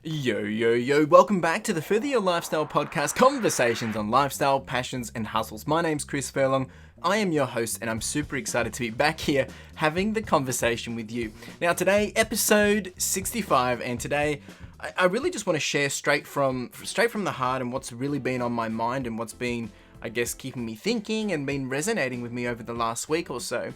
Yo, yo, yo, welcome back to the Further Your Lifestyle podcast, conversations on lifestyle, passions, and hustles. My name's Chris Furlong. I am your host, and I'm super excited to be back here having the conversation with you. Now, today, episode 65, and today, I really just want to share straight from the heart and what's really been on my mind and what's been, I guess, keeping me thinking and been resonating with me over the last week or so.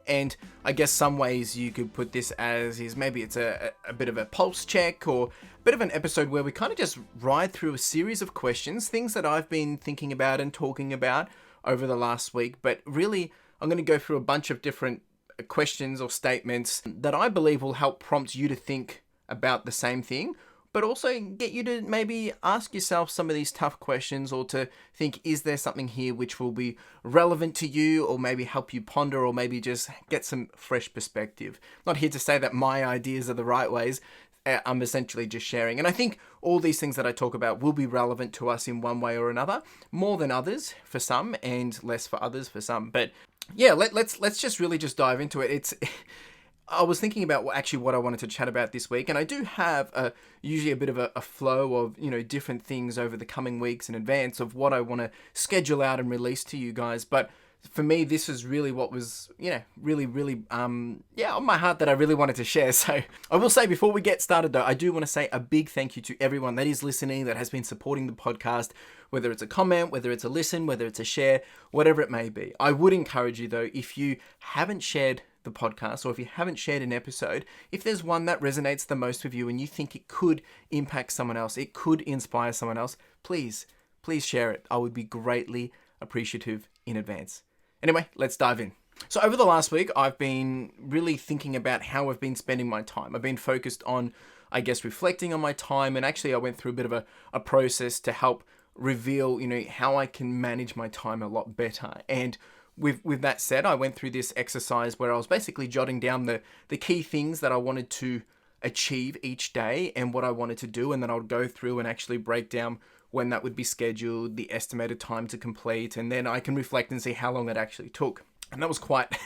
And I guess some ways you could put this as is maybe it's a bit of a pulse check or a bit of an episode where we kind of just ride through a series of questions, things that I've been thinking about and talking about over the last week. But really, I'm going to go through a bunch of different questions or statements that I believe will help prompt you to think about the same thing, but also get you to maybe ask yourself some of these tough questions or to think, is there something here which will be relevant to you or maybe help you ponder or maybe just get some fresh perspective. Not here to say that my ideas are the right ways. I'm essentially just sharing. And I think all these things that I talk about will be relevant to us in one way or another, more than others for some and less for others for some. But yeah, let's just really just dive into it. I was thinking about what I wanted to chat about this week, and I do have usually a bit of a flow of, different things over the coming weeks in advance of what I want to schedule out and release to you guys. But for me, this is really what was, really, on my heart that I really wanted to share. So I will say before we get started though, I do want to say a big thank you to everyone that is listening, that has been supporting the podcast, whether it's a comment, whether it's a listen, whether it's a share, whatever it may be. I would encourage you though, if you haven't shared the podcast or if you haven't shared an episode, if there's one that resonates the most with you and you think it could impact someone else, it could inspire someone else, please share it. I would be greatly appreciative in advance. Anyway, let's dive in. So over the last week, I've been really thinking about how I've been spending my time. I've been focused on, I guess, reflecting on my time, and actually I went through a bit of a process to help reveal, how I can manage my time a lot better. And with that said, I went through this exercise where I was basically jotting down the key things that I wanted to achieve each day and what I wanted to do, and then I would go through and actually break down when that would be scheduled, the estimated time to complete, and then I can reflect and see how long it actually took. And that was quite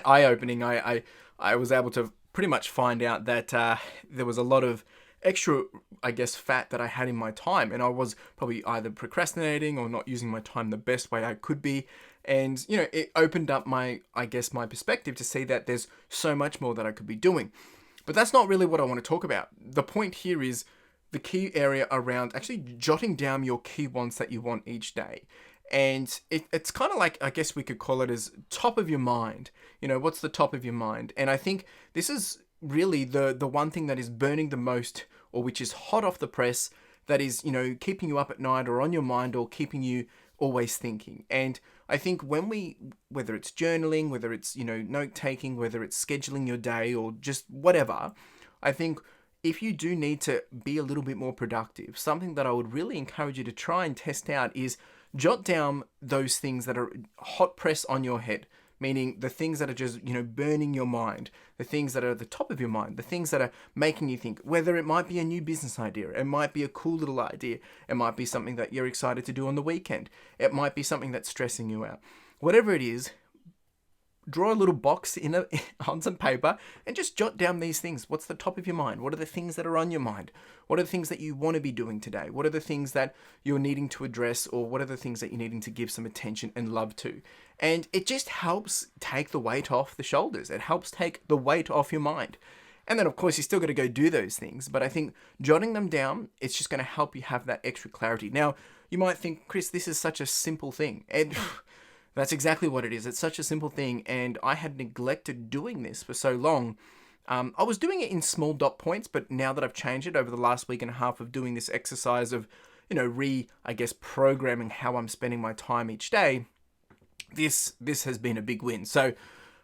eye-opening. I was able to pretty much find out that there was a lot of extra, I guess, fat that I had in my time, and I was probably either procrastinating or not using my time the best way I could be. And, it opened up my perspective to see that there's so much more that I could be doing. But that's not really what I want to talk about. The point here is the key area around actually jotting down your key wants that you want each day. And it's kind of like, I guess we could call it as top of your mind. What's the top of your mind? And I think this is really the one thing that is burning the most, or which is hot off the press, that is, keeping you up at night or on your mind or keeping you always thinking. And I think whether it's journaling, whether it's, note taking, whether it's scheduling your day or just whatever, I think if you do need to be a little bit more productive, something that I would really encourage you to try and test out is jot down those things that are hot press on your head, meaning the things that are just, burning your mind, the things that are at the top of your mind, the things that are making you think, whether it might be a new business idea, it might be a cool little idea, it might be something that you're excited to do on the weekend, it might be something that's stressing you out. Whatever it is, draw a little box on some paper and just jot down these things. What's the top of your mind? What are the things that are on your mind? What are the things that you want to be doing today? What are the things that you're needing to address, or what are the things that you're needing to give some attention and love to? And it just helps take the weight off the shoulders. It helps take the weight off your mind. And then, of course, you still got to go do those things. But I think jotting them down, it's just going to help you have that extra clarity. Now, you might think, Chris, this is such a simple thing. And that's exactly what it is. It's such a simple thing, and I had neglected doing this for so long. I was doing it in small dot points, but now that I've changed it over the last week and a half of doing this exercise of, programming how I'm spending my time each day, this has been a big win. So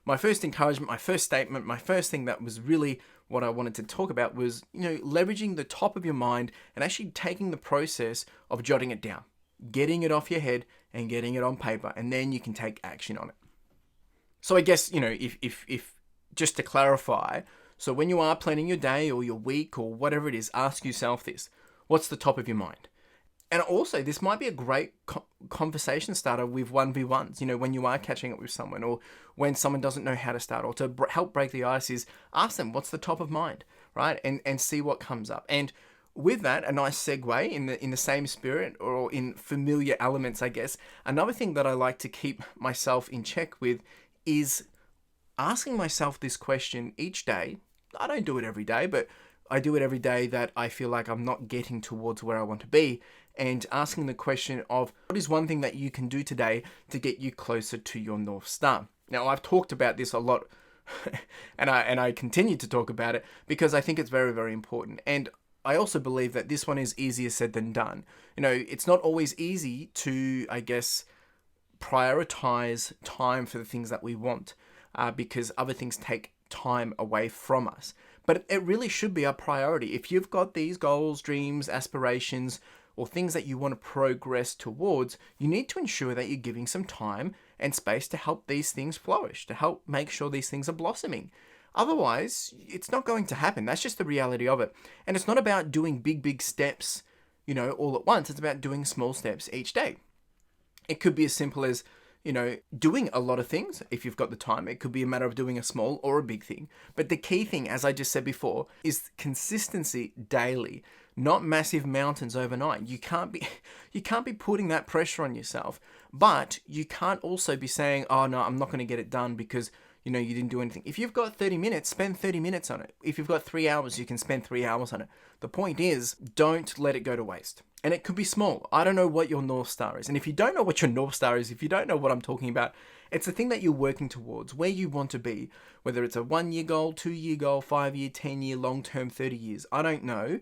my first encouragement, my first statement, my first thing that was really what I wanted to talk about was, leveraging the top of your mind and actually taking the process of jotting it down, getting it off your head and getting it on paper, and then you can take action on it. So I guess, if just to clarify, so when you are planning your day or your week or whatever it is, ask yourself this: what's the top of your mind? And also, this might be a great conversation starter with 1v1s, when you are catching up with someone, or when someone doesn't know how to start, or to help break the ice, is ask them, what's the top of mind, right? And see what comes up. And with that, a nice segue in the same spirit or in familiar elements, I guess. Another thing that I like to keep myself in check with is asking myself this question each day. I don't do it every day, but I do it every day that I feel like I'm not getting towards where I want to be, and asking the question of what is one thing that you can do today to get you closer to your North Star. Now, I've talked about this a lot and I continue to talk about it because I think it's very, very important. And I also believe that this one is easier said than done. It's not always easy to, I guess, prioritize time for the things that we want because other things take time away from us. But it really should be our priority. If you've got these goals, dreams, aspirations, or things that you want to progress towards, you need to ensure that you're giving some time and space to help these things flourish, to help make sure these things are blossoming. Otherwise, it's not going to happen. That's just the reality of it. And it's not about doing big, big steps, all at once. It's about doing small steps each day. It could be as simple as, doing a lot of things if you've got the time. It could be a matter of doing a small or a big thing. But the key thing, as I just said before, is consistency daily, not massive mountains overnight. You can't be putting that pressure on yourself, but you can't also be saying, oh no, I'm not going to get it done because you didn't do anything. If you've got 30 minutes, spend 30 minutes on it. If you've got 3 hours, you can spend 3 hours on it. The point is, don't let it go to waste. And it could be small. I don't know what your North Star is. And if you don't know what your North Star is, if you don't know what I'm talking about, it's the thing that you're working towards, where you want to be, whether it's a 1-year goal, 2-year goal, 5-year, 10-year, long-term, 30 years. I don't know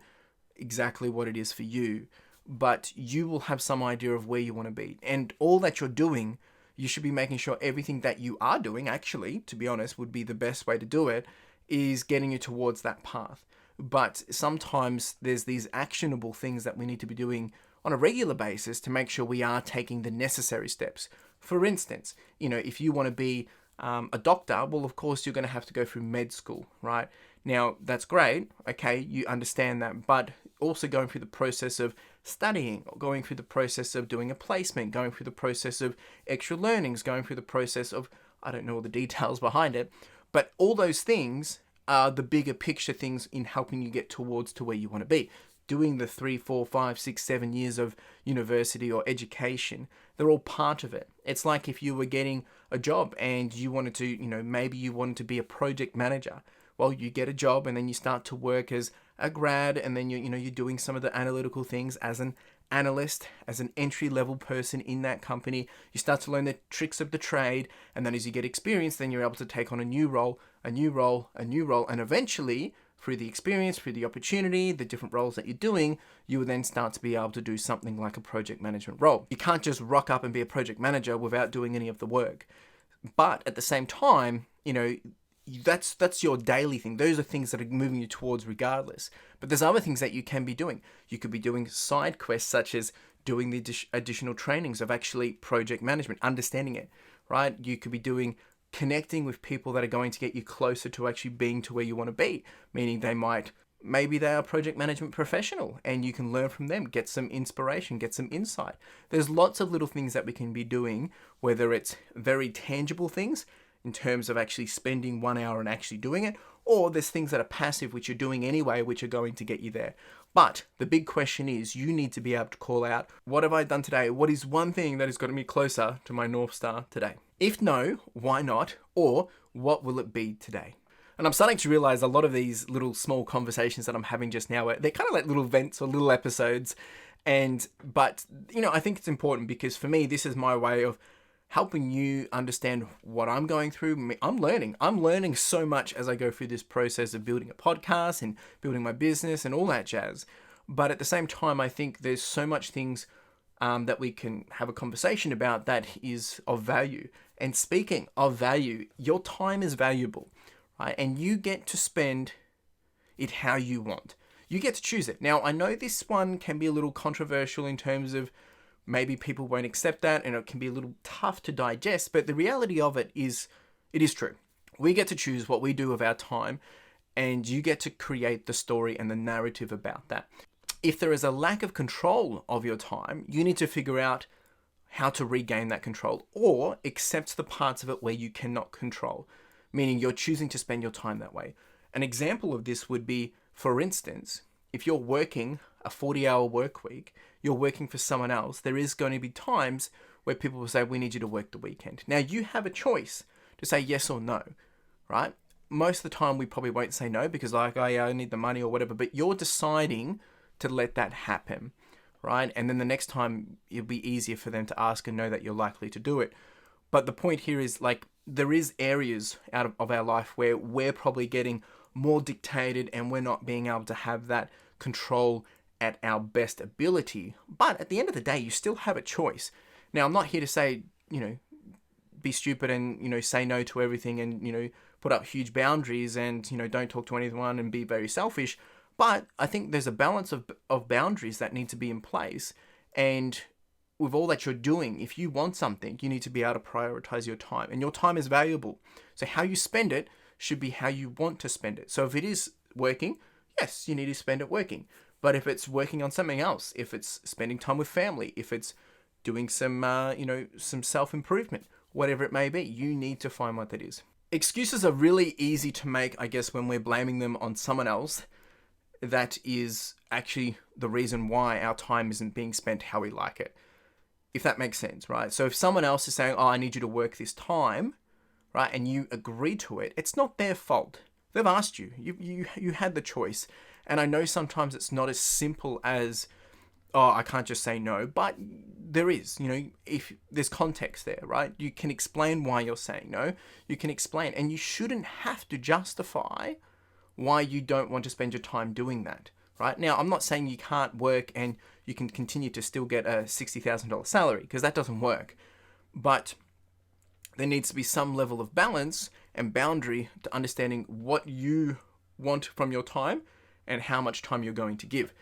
exactly what it is for you, but you will have some idea of where you want to be. And all that you're doing, you should be making sure everything that you are doing, actually, to be honest, would be the best way to do it, is getting you towards that path. But sometimes there's these actionable things that we need to be doing on a regular basis to make sure we are taking the necessary steps. For instance, if you want to be a doctor, well, of course, you're going to have to go through med school, right? Now, that's great. Okay, you understand that. But also going through the process of studying, going through the process of doing a placement, going through the process of extra learnings, going through the process of, I don't know all the details behind it, but all those things are the bigger picture things in helping you get towards to where you want to be. Doing the 3, 4, 5, 6, 7 years of university or education, they're all part of it. It's like if you were getting a job and you wanted to, maybe you wanted to be a project manager. Well, you get a job and then you start to work as a grad, and then you're doing some of the analytical things as an analyst, as an entry-level person in that company. You start to learn the tricks of the trade, and then as you get experience, then you're able to take on a new role, and eventually, through the experience, through the opportunity, the different roles that you're doing, you will then start to be able to do something like a project management role. You can't just rock up and be a project manager without doing any of the work. But at the same time, that's your daily thing. Those are things that are moving you towards regardless. But there's other things that you can be doing. You could be doing side quests such as doing the additional trainings of actually project management, understanding it, right? You could be doing connecting with people that are going to get you closer to actually being to where you want to be, meaning maybe they are a project management professional and you can learn from them, get some inspiration, get some insight. There's lots of little things that we can be doing, whether it's very tangible things in terms of actually spending 1 hour and actually doing it, or there's things that are passive, which you're doing anyway, which are going to get you there. But the big question is, you need to be able to call out, what have I done today? What is one thing that has gotten me closer to my North Star today? If no, why not? Or what will it be today? And I'm starting to realize a lot of these little small conversations that I'm having just now, they're kind of like little vents or little episodes. But I think it's important because for me, this is my way of helping you understand what I'm going through. I'm learning so much as I go through this process of building a podcast and building my business and all that jazz. But at the same time, I think there's so much things that we can have a conversation about that is of value. And speaking of value, your time is valuable, right? And you get to spend it how you want. You get to choose it. Now, I know this one can be a little controversial in terms of maybe people won't accept that and it can be a little tough to digest, but the reality of it is true. We get to choose what we do with our time, and you get to create the story and the narrative about that. If there is a lack of control of your time, you need to figure out how to regain that control or accept the parts of it where you cannot control, meaning you're choosing to spend your time that way. An example of this would be, for instance, if you're working a 40-hour work week, you're working for someone else, there is going to be times where people will say, we need you to work the weekend. Now, you have a choice to say yes or no, right? Most of the time, we probably won't say no because like, oh yeah, I need the money or whatever, but you're deciding to let that happen, right? And then the next time, it'll be easier for them to ask and know that you're likely to do it. But the point here is like, there is areas out of our life where we're probably getting more dictated and we're not being able to have that control at our best ability. But at the end of the day, you still have a choice. Now, I'm not here to say, be stupid and, say no to everything and, put up huge boundaries and, don't talk to anyone and be very selfish. But I think there's a balance of boundaries that need to be in place. And with all that you're doing, if you want something, you need to be able to prioritize your time. And your time is valuable. So how you spend it should be how you want to spend it. So if it is working, yes, you need to spend it working. But if it's working on something else, if it's spending time with family, if it's doing some, some self-improvement, whatever it may be, you need to find what that is. Excuses are really easy to make, I guess, when we're blaming them on someone else. That is actually the reason why our time isn't being spent how we like it. If that makes sense, right? So if someone else is saying, oh, I need you to work this time, right, and you agree to it, it's not their fault. They've asked you. You had the choice. And I know sometimes it's not as simple as, oh, I can't just say no, but there is, if there's context there, right? You can explain why you're saying no. You can explain, and you shouldn't have to justify why you don't want to spend your time doing that, right? Now, I'm not saying you can't work and you can continue to still get a $60,000 salary, because that doesn't work. But there needs to be some level of balance and boundary to understanding what you want from your time and how much time you're going to give.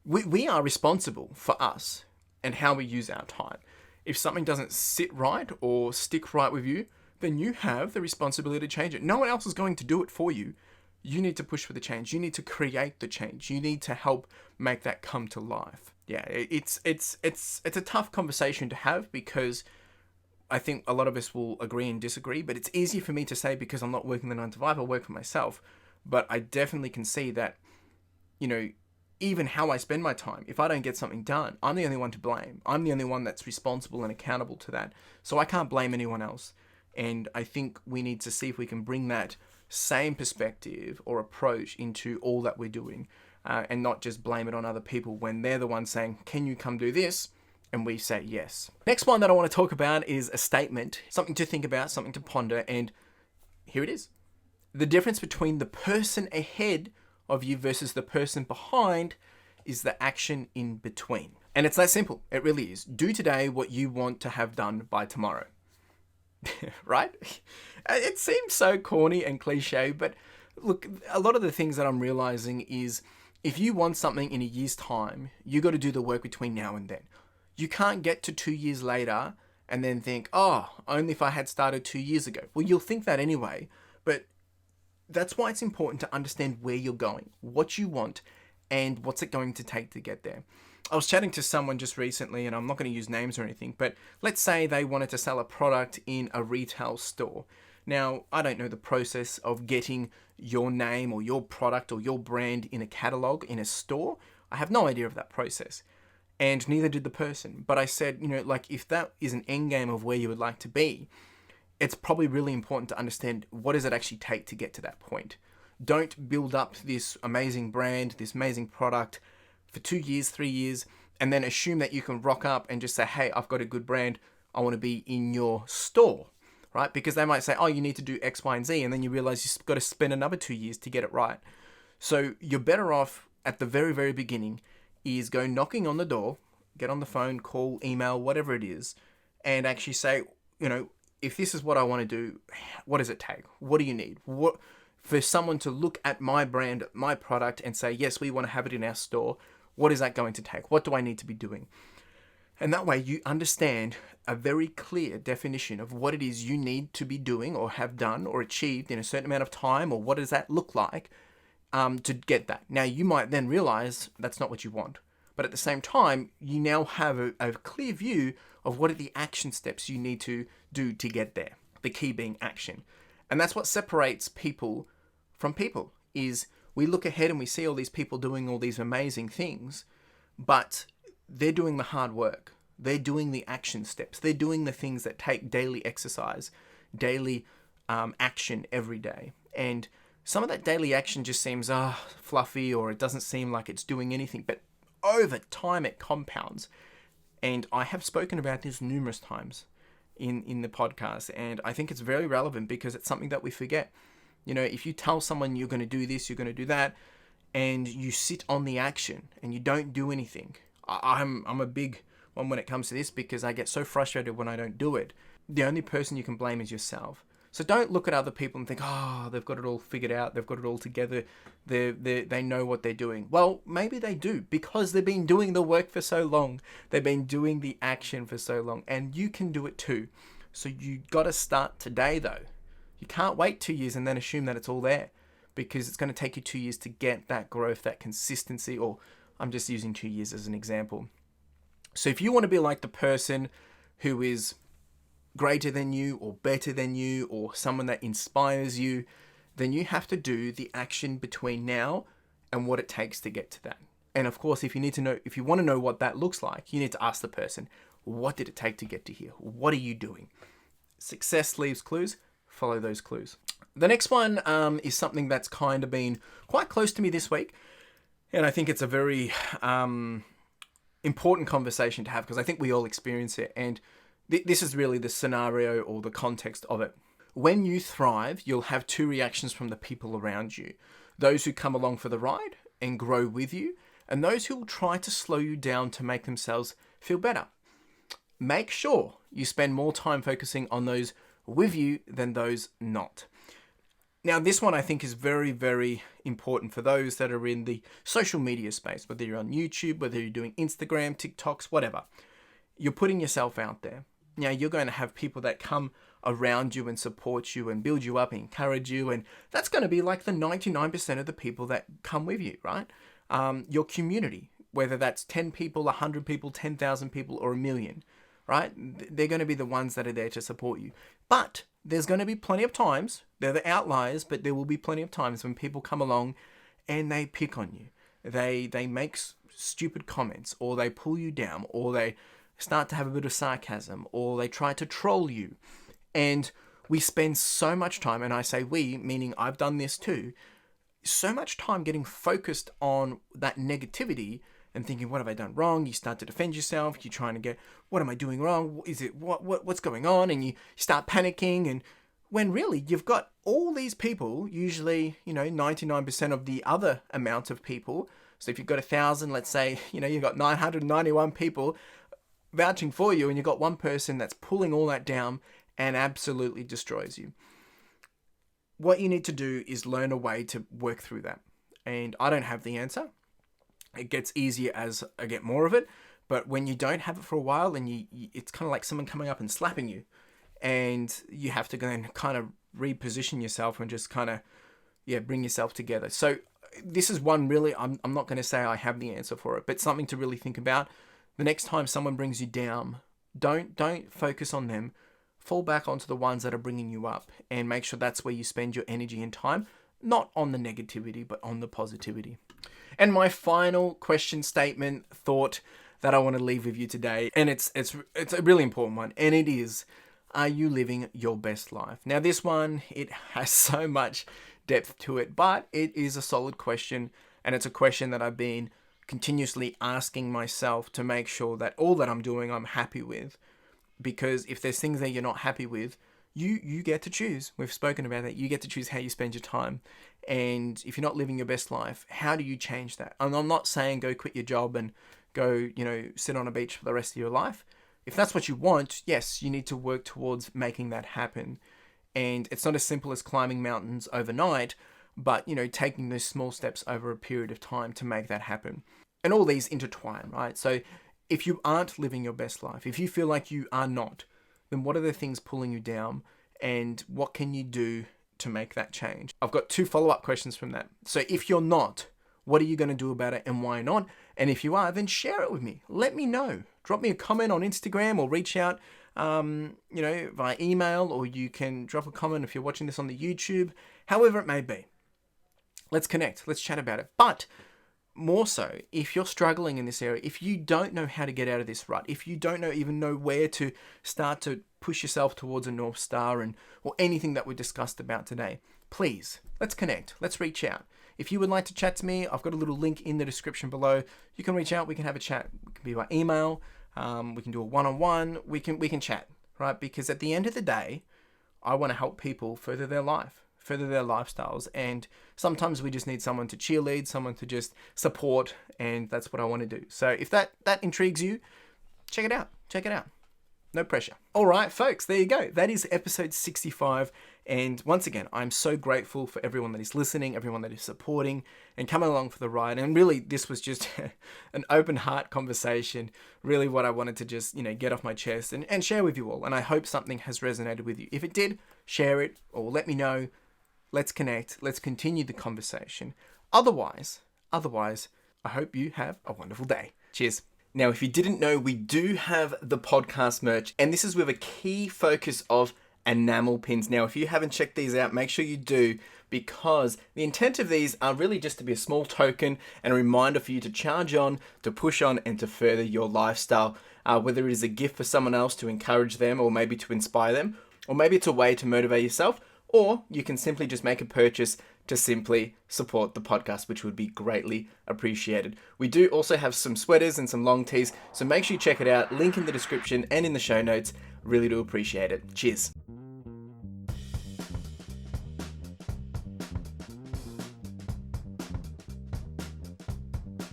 We are responsible for us and how we use our time. If something doesn't sit right or stick right with you, then you have the responsibility to change it. No one else is going to do it for you. You need to push for the change. You need to create the change. You need to help make that come to life. Yeah, it's a tough conversation to have, because I think a lot of us will agree and disagree, but it's easy for me to say because I'm not working the 9 to 5, I work for myself. But I definitely can see that, even how I spend my time, if I don't get something done, I'm the only one to blame. I'm the only one that's responsible and accountable to that. So I can't blame anyone else. And I think we need to see if we can bring that same perspective or approach into all that we're doing, and not just blame it on other people when they're the ones saying, can you come do this? And we say yes. Next one that I want to talk about is a statement, something to think about, something to ponder, and here it is. The difference between the person ahead of you versus the person behind is the action in between. And it's that simple. It really is. Do today what you want to have done by tomorrow. Right? It seems so corny and cliche, but look, a lot of the things that I'm realizing is if you want something in a year's time, you got to do the work between now and then. You can't get to 2 years later and then think, oh, only if I had started 2 years ago. Well, you'll think that anyway, but that's why it's important to understand where you're going, what you want, and what's it going to take to get there. I was chatting to someone just recently, and I'm not going to use names or anything, but let's say they wanted to sell a product in a retail store. Now, I don't know the process of getting your name or your product or your brand in a catalog in a store. I have no idea of that process. And neither did the person. But I said, if that is an end game of where you would like to be, it's probably really important to understand what does it actually take to get to that point. Don't build up this amazing brand, this amazing product for 2 years, 3 years, and then assume that you can rock up and just say, hey, I've got a good brand. I want to be in your store, right? Because they might say, oh, you need to do X, Y, and Z. And then you realize you've got to spend another 2 years to get it right. So you're better off at the very, very beginning is go knocking on the door, get on the phone, call, email, whatever it is, and actually say, if this is what I want to do, what does it take? What do you need? What for someone to look at my brand, my product, and say, yes, we want to have it in our store, what is that going to take? What do I need to be doing? And that way you understand a very clear definition of what it is you need to be doing or have done or achieved in a certain amount of time, or what does that look like to get that. Now, you might then realize that's not what you want. But at the same time, you now have a clear view of what are the action steps you need to do to get there. The key being action. And that's what separates people from people, is We look ahead and we see all these people doing all these amazing things, but they're doing the hard work. They're doing the action steps. They're doing the things that take daily exercise, daily action every day. And some of that daily action just seems fluffy, or it doesn't seem like it's doing anything. But over time, it compounds. And I have spoken about this numerous times in the podcast. And I think it's very relevant because it's something that we forget. You know, if you tell someone you're going to do this, you're going to do that, and you sit on the action and you don't do anything. I'm a big one when it comes to this because I get so frustrated when I don't do it. The only person you can blame is yourself. So don't look at other people and think, they've got it all figured out. They've got it all together. They know what they're doing. Well, maybe they do because they've been doing the work for so long. They've been doing the action for so long, and you can do it too. So you got to start today though. You can't wait 2 years and then assume that it's all there, because it's going to take you 2 years to get that growth, that consistency, or I'm just using 2 years as an example. So if you want to be like the person who is greater than you or better than you or someone that inspires you, then you have to do the action between now and what it takes to get to that. And of course, if you want to know what that looks like, you need to ask the person, what did it take to get to here? What are you doing? Success leaves clues. Follow those clues. The next one is something that's kind of been quite close to me this week. And I think it's a very important conversation to have because I think we all experience it. And this is really the scenario or the context of it. When you thrive, you'll have two reactions from the people around you. Those who come along for the ride and grow with you, and those who will try to slow you down to make themselves feel better. Make sure you spend more time focusing on those with you than those not. Now, this one I think is very, very important for those that are in the social media space, whether you're on YouTube, whether you're doing Instagram, TikToks, whatever. You're putting yourself out there. Now, you're going to have people that come around you and support you and build you up and encourage you. And that's going to be like the 99% of the people that come with you, right? Your community, whether that's 10 people, 100 people, 10,000 people, or 1 million, right? They're going to be the ones that are there to support you. But there's going to be plenty of times, they're the outliers, but there will be plenty of times when people come along and they pick on you. They make stupid comments, or they pull you down, or they start to have a bit of sarcasm, or they try to troll you. And we spend so much time, and I say we, meaning I've done this too, so much time getting focused on that negativity and thinking, what have I done wrong? You start to defend yourself. You're trying to get, what am I doing wrong? Is it what's going on? And you start panicking. And when really you've got all these people, usually, 99% of the other amount of people. So if you've got 1,000, let's say, you've got 991 people vouching for you, and you've got one person that's pulling all that down and absolutely destroys you. What you need to do is learn a way to work through that. And I don't have the answer. It gets easier as I get more of it. But when you don't have it for a while, and it's kind of like someone coming up and slapping you. And you have to go and kind of reposition yourself and just kind of, bring yourself together. So this is one really, I'm not going to say I have the answer for it, but something to really think about. The next time someone brings you down, don't focus on them. Fall back onto the ones that are bringing you up, and make sure that's where you spend your energy and time, not on the negativity, but on the positivity. And my final question, statement, thought that I want to leave with you today, and it's a really important one, and it is, are you living your best life? Now, this one, it has so much depth to it, but it is a solid question, and it's a question that I've been continuously asking myself to make sure that all that I'm doing, I'm happy with. Because if there's things that you're not happy with, you get to choose. We've spoken about that. You get to choose how you spend your time. And if you're not living your best life, how do you change that? And I'm not saying go quit your job and go, sit on a beach for the rest of your life. If that's what you want, yes, you need to work towards making that happen. And it's not as simple as climbing mountains overnight, but, taking those small steps over a period of time to make that happen. And all these intertwine, right? So if you aren't living your best life, if you feel like you are not, then what are the things pulling you down, and what can you do to make that change? I've got 2 follow-up questions from that. So if you're not, what are you going to do about it, and why not? And if you are, then share it with me. Let me know. Drop me a comment on Instagram, or reach out, via email, or you can drop a comment if you're watching this on the YouTube, however it may be. let's connect, let's chat about it. But more so, if you're struggling in this area, if you don't know how to get out of this rut, if you don't even know where to start to push yourself towards a North Star or anything that we discussed about today, please, let's connect. Let's reach out. If you would like to chat to me, I've got a little link in the description below. You can reach out. We can have a chat. It can be by email. We can do a one-on-one. We can chat, right? Because at the end of the day, I want to help people further their life, further their lifestyles. And sometimes we just need someone to cheerlead, someone to just support. And that's what I want to do. So if that intrigues you, check it out. Check it out. No pressure. All right, folks, there you go. That is episode 65. And once again, I'm so grateful for everyone that is listening, everyone that is supporting and coming along for the ride. And really, this was just an open heart conversation, really what I wanted to just, get off my chest and share with you all. And I hope something has resonated with you. If it did, share it or let me know. Let's connect. Let's continue the conversation. Otherwise, I hope you have a wonderful day. Cheers. Now, if you didn't know, we do have the podcast merch, and this is with a key focus of enamel pins. Now, if you haven't checked these out, make sure you do, because the intent of these are really just to be a small token and a reminder for you to charge on, to push on, and to further your lifestyle. Whether it is a gift for someone else to encourage them, or maybe to inspire them, or maybe it's a way to motivate yourself, or you can simply just make a purchase to simply support the podcast, which would be greatly appreciated. We do also have some sweaters and some long tees, so make sure you check it out. Link in the description and in the show notes. Really do appreciate it. Cheers.